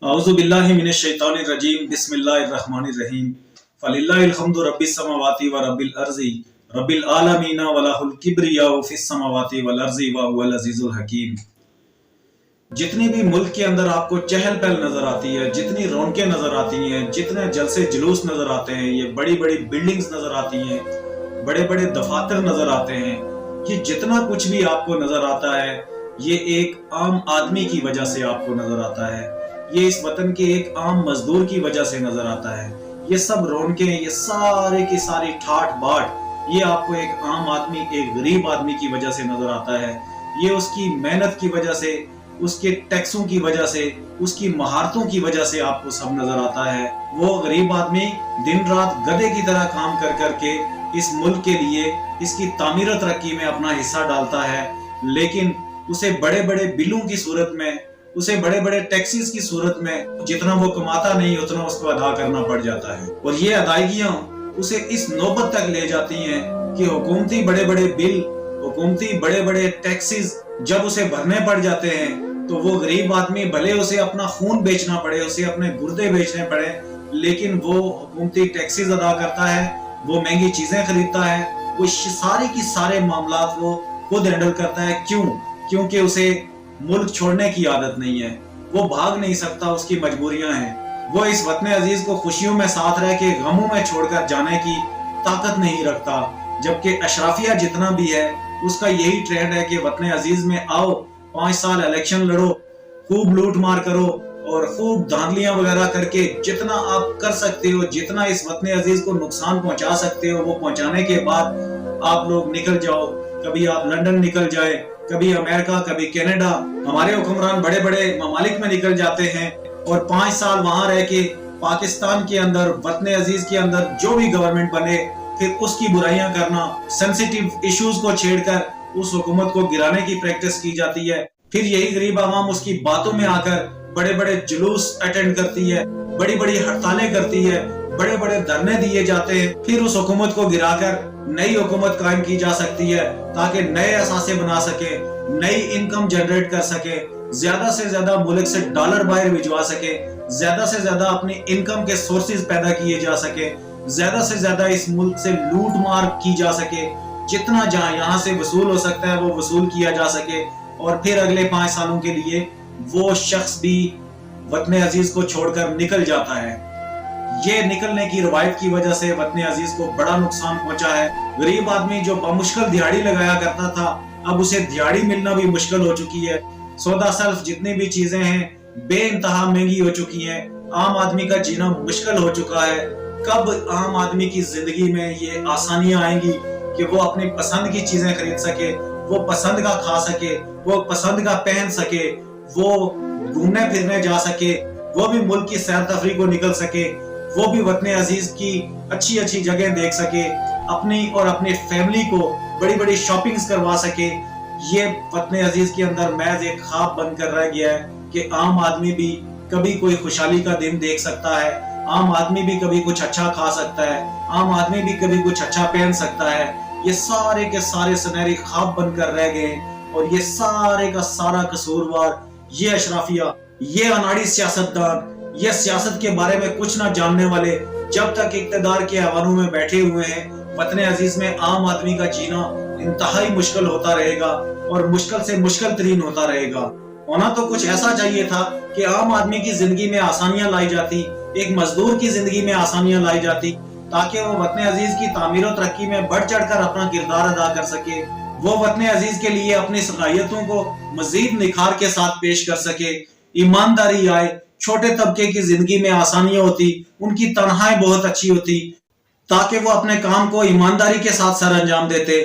अऊज़ु बिल्लाहि मिनश शैतानिर रजीम बिस्मिल्लाहिर रहमानिर रहीम फलिल्लाहिल हम्दु रब्बिस समावाति व रब्बिल अर्ज़ि रब्बिल आलमीन व लहुल किब्रियाउ फिस समावाति वल अर्ज़ि व हुवल अज़ीज़ुल हकीम। जितनी भी मुल्क के अंदर आपको चहल पहल नजर आती है, जितनी रौनकें नजर आती हैं, जितने जलसे जुलूस नजर आते हैं, ये बड़ी बड़ी बिल्डिंग्स नजर आती हैं, बड़े बड़े दफातर नजर आते हैं, ये जितना कुछ भी आपको नजर आता है ये एक आम आदमी की वजह से आपको नजर आता है। ये इस वतन के एक आम मजदूर की वजह से नजर आता है। ये सब रौनकें, ये सारे की सारी ठाट बाट, ये आपको एक आम आदमी, एक गरीब आदमी की वजह से नजर आता है। ये उसकी मेहनत की वजह से, उसके टैक्सों की वजह से, उसकी महारतों की वजह से आपको सब नजर आता है। वो गरीब आदमी दिन रात गधे की तरह काम कर करके इस मुल्क के लिए, इसकी तामीर तरक्की में अपना हिस्सा डालता है, लेकिन उसे बड़े बड़े बिलों की सूरत में, उसे बड़े बड़े टैक्सेस की सूरत में जितना वो कमाता नहीं उतना उसको अदा करना पड़ जाता है। और ये अदायगियां उसे इस नौबत तक ले जाती हैं कि हुकूमती बड़े बड़े बिल, हुकूमती बड़े बड़े टैक्सेस जब उसे भरने पड़ जाते हैं तो वो गरीब आदमी, भले उसे अपना खून बेचना पड़े, उसे अपने गुर्दे बेचने पड़े, लेकिन वो हुकूमती टैक्सेस अदा करता है, वो महंगी चीजें खरीदता है, वो सारे की सारे मामलात वो खुद हैंडल करता है। क्यों? क्योंकि उसे मुल्क छोड़ने की आदत नहीं है, वो भाग नहीं सकता, उसकी मजबूरियां हैं। वो इस वतन अजीज को खुशियों में साथ रह के गमों में छोड़कर जाने की ताकत नहीं रखता। जबकि अशराफिया जितना भी है उसका यही ट्रेंड है कि वतन अजीज में आओ, 5 साल इलेक्शन लड़ो, खूब लूट मार करो और खूब धांधलियां वगैरह करके जितना आप कर सकते हो, जितना इस वतन अजीज को नुकसान पहुंचा सकते हो वो पहुंचाने के बाद आप लोग निकल जाओ। कभी आप लंदन निकल जाए, कभी अमेरिका, कभी कनाडा। हमारे हुक्मरान बड़े बड़े ममालिक में निकल जाते हैं और 5 साल वहां रह के पाकिस्तान के अंदर, वतन अजीज के अंदर जो भी गवर्नमेंट बने, फिर उसकी बुराइयां करना, सेंसिटिव इश्यूज को छेड़कर उस हुकूमत को गिराने की प्रैक्टिस की जाती है। फिर यही गरीब आवाम उसकी बातों में आकर बड़े बड़े जुलूस अटेंड करती है, बड़ी बड़ी हड़तालें करती है, बड़े बड़े धरने दिए जाते हैं। फिर उस हुकूमत को गिराकर नई हुकूमत कायम की जा सकती है ताकि नए असासे बना सके, नई इनकम जनरेट कर सके, ज्यादा से ज्यादा मुल्क से डॉलर बाहर भिजवा सके, ज्यादा से ज्यादा अपनी इनकम के सोर्सेज पैदा किए जा सके, ज्यादा से ज्यादा इस मुल्क से लूट मार की जा सके, जितना जहां यहाँ से वसूल हो सकता है वो वसूल किया जा सके। और फिर अगले 5 सालों के लिए वो शख्स भी वतन अजीज को छोड़कर निकल जाता है। ये निकलने की रवायत की वजह से वतन अजीज को बड़ा नुकसान पहुंचा है। गरीब आदमी जो बमुश्किल दिहाड़ी लगाया करता था, अब उसे दिहाड़ी मिलना भी मुश्किल हो चुकी है। सौदा सल्फ जितनी भी चीजें हैं बेइंतहा महंगी हो चुकी हैं। आम आदमी का जीना मुश्किल हो चुका है। कब आम आदमी की जिंदगी में ये आसानियां आएंगी कि वो अपनी पसंद की चीजें खरीद सके, वो पसंद का खा सके, वो पसंद का पहन सके, वो घूमने फिरने जा सके, वो भी मुल्क की सैर तफरी को निकल सके, वो भी वतन अजीज की अच्छी अच्छी जगह देख सके, अपनी और अपनी फैमिली को बड़ी बड़ी शॉपिंग्स करवा सके। ये वतन अजीज के अंदर महज एक ख्वाब बनकर रह गया है कि आम आदमी भी कभी कोई खुशहाली का दिन देख सकता है, आम आदमी भी कभी कुछ अच्छा खा सकता है, आम आदमी भी कभी कुछ अच्छा पहन सकता है। ये सारे के सारे सुनहरी ख्वाब बनकर रह गए और ये सारे का सारा कसूरवार ये अशराफिया, ये अनाड़ी सियासतदान, ये सियासत के बारे में कुछ ना जानने वाले जब तक इक्तदार के हवालों में बैठे हुए हैं, वतन अजीज में आम आदमी का जीना इंतहाई मुश्किल होता रहेगा और मुश्किल से मुश्किल तरीन होता रहेगा। होना तो कुछ ऐसा चाहिए था कि आम आदमी की जिंदगी में आसानियां लाई जाती, एक मजदूर की जिंदगी में आसानियां लाई जाती, ताकि वो वतन अजीज की तामीर और तरक्की में बढ़ चढ़ कर अपना किरदार अदा कर सके। वो वतन अजीज के लिए अपनी सलाहियतों को मजीद निखार के साथ पेश कर सके, ईमानदारी आए, छोटे तबके की जिंदगी में आसानियां होती, उनकी तनख्वाहें बहुत अच्छी होती ताकि वो अपने काम को ईमानदारी के साथ सर अंजाम देते।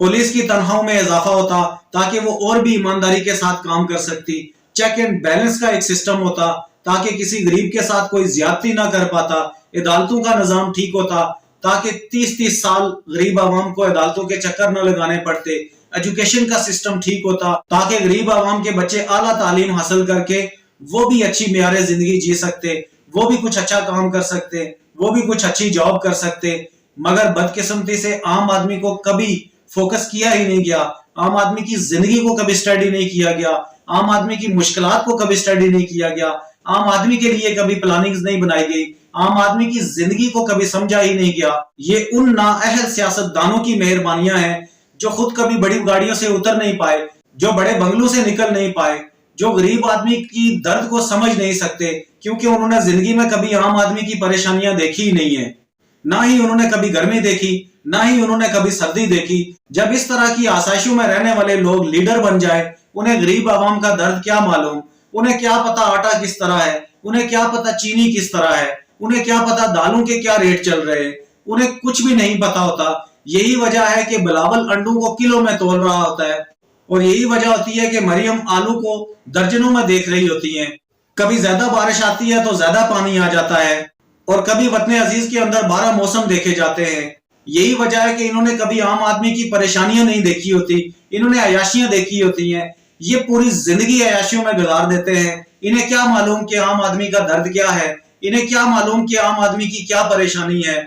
पुलिस की तनख्वाहों में इजाफा होता ताकि वो और भी ईमानदारी के साथ काम कर सकती। चेक एंड बैलेंस का एक सिस्टम होता ताकि किसी गरीब के साथ कोई ज्यादती ना कर पाता। अदालतों का निजाम ठीक होता ताकि 30-30 साल गरीब आवाम को अदालतों के चक्कर न लगाने पड़ते। एजुकेशन का सिस्टम ठीक होता ताकि गरीब आवाम के बच्चे आला तालीम हासिल करके वो भी अच्छी मेयारे जिंदगी जी सकते, वो भी कुछ अच्छा काम कर सकते, वो भी कुछ अच्छी जॉब कर सकते। मगर बदकिस्मती से आम आदमी को कभी फोकस किया ही नहीं गया, आम आदमी की जिंदगी को कभी स्टडी नहीं किया गया, आम आदमी की मुश्किलात को कभी स्टडी नहीं किया गया। عام آدمی کے لیے کبھی پلاننگز نہیں بنائی گئی، عام آدمی کی زندگی کو کبھی سمجھا ہی نہیں گیا۔ یہ ان نااہل سیاست دانوں کی مہربانیاں ہیں جو خود کبھی بڑی گاڑیوں سے اتر نہیں پائے، جو بڑے بنگلوں سے نکل نہیں پائے، جو غریب آدمی کی درد کو سمجھ نہیں سکتے، کیونکہ انہوں نے زندگی میں کبھی عام آدمی کی پریشانیاں دیکھی ہی نہیں ہیں، نہ ہی انہوں نے کبھی گرمی دیکھی، نہ ہی انہوں نے کبھی سردی دیکھی۔ جب اس طرح کی آسائشوں میں رہنے والے لوگ لیڈر بن جائے، انہیں غریب عوام کا درد کیا معلوم؟ انہیں کیا پتا آٹا کس طرح ہے، انہیں کیا پتا چینی کس طرح ہے، انہیں کیا پتا دالوں کے کیا ریٹ چل رہے ہیں، انہیں کچھ بھی نہیں پتا ہوتا۔ یہی وجہ ہے کہ بلاول انڈوں کو کلوں میں تول رہا ہوتا ہے، اور یہی وجہ ہوتی ہے کہ مریم آلو کو درجنوں میں دیکھ رہی ہوتی ہیں۔ کبھی زیادہ بارش آتی ہے تو زیادہ پانی آ جاتا ہے، اور کبھی وطن عزیز کے اندر 12 موسم دیکھے جاتے ہیں۔ یہی وجہ ہے کہ انہوں نے کبھی عام آدمی کی پریشانیاں نہیں دیکھی ہوتی، انہوں نے عیاشیاں دیکھی ہوتی ہیں۔ یہ پوری زندگی عیاشیوں میں گزار دیتے ہیں۔ انہیں کیا معلوم کہ عام آدمی کا درد کیا ہے، انہیں کیا معلوم کہ عام آدمی کی کیا پریشانی ہے۔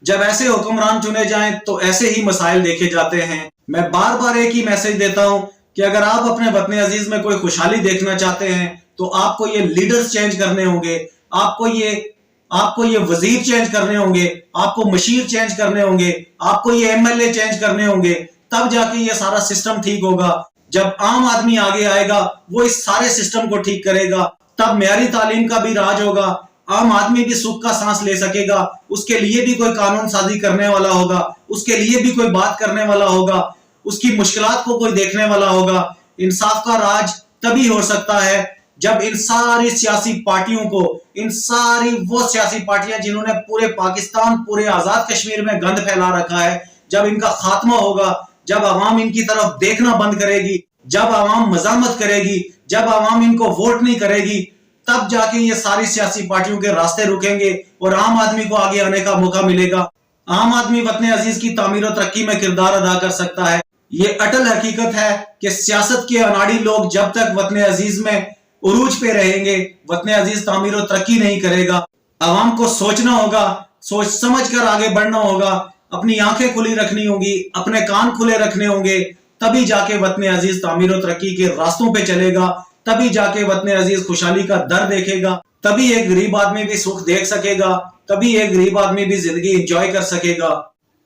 جب ایسے حکمران چنے جائیں تو ایسے ہی مسائل دیکھے جاتے ہیں۔ میں بار بار ایک ہی میسج دیتا ہوں کہ اگر آپ اپنے وطن عزیز میں کوئی خوشحالی دیکھنا چاہتے ہیں تو آپ کو یہ لیڈرز چینج کرنے ہوں گے، آپ کو یہ وزیر چینج کرنے ہوں گے، آپ کو مشیر چینج کرنے ہوں گے، آپ کو یہ ایم ایل اے چینج کرنے ہوں گے، تب جا کے یہ سارا سسٹم ٹھیک ہوگا۔ جب عام آدمی آگے آئے گا وہ اس سارے سسٹم کو ٹھیک کرے گا، تب معیاری تعلیم کا بھی راج ہوگا، عام آدمی بھی سکھ کا سانس لے سکے گا، اس کے لیے بھی کوئی قانون سازی کرنے والا ہوگا، اس کے لیے بھی کوئی بات کرنے والا ہوگا، اس کی مشکلات کو کوئی دیکھنے والا ہوگا۔ انصاف کا راج تبھی ہو سکتا ہے جب ان ساری سیاسی پارٹیوں کو، ان ساری وہ سیاسی پارٹیاں جنہوں نے پورے پاکستان، پورے آزاد کشمیر میں گند پھیلا رکھا ہے، جب ان کا خاتمہ ہوگا، جب عوام ان کی طرف دیکھنا بند کرے گی، جب عوام مزاحمت کرے گی، جب عوام ان کو ووٹ نہیں کرے گی، تب جا کے یہ ساری سیاسی پارٹیوں کے راستے رکیں گے اور عام آدمی کو آگے آنے کا موقع ملے گا۔ عام آدمی وطن عزیز کی تعمیر و ترقی میں کردار ادا کر سکتا ہے۔ یہ اٹل حقیقت ہے کہ سیاست کے اناڑی لوگ جب تک وطن عزیز میں عروج پہ رہیں گے، وطن عزیز تعمیر و ترقی نہیں کرے گا۔ عوام کو سوچنا ہوگا، سوچ سمجھ کر آگے بڑھنا ہوگا، اپنی آنکھیں کھلی رکھنی ہوں گی، اپنے کان کھلے رکھنے ہوں گے، تبھی جا کے وطن عزیز تعمیر و ترقی کے راستوں پہ چلے گا، تبھی جا کے وطن عزیز خوشحالی کا در دیکھے گا، تبھی ایک غریب آدمی بھی سکھ دیکھ سکے گا، تبھی ایک غریب آدمی بھی زندگی انجوائے کر سکے گا۔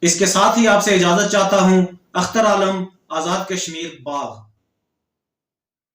اس کے ساتھ ہی آپ سے اجازت چاہتا ہوں۔ اختر عالم، آزاد کشمیر، باغ۔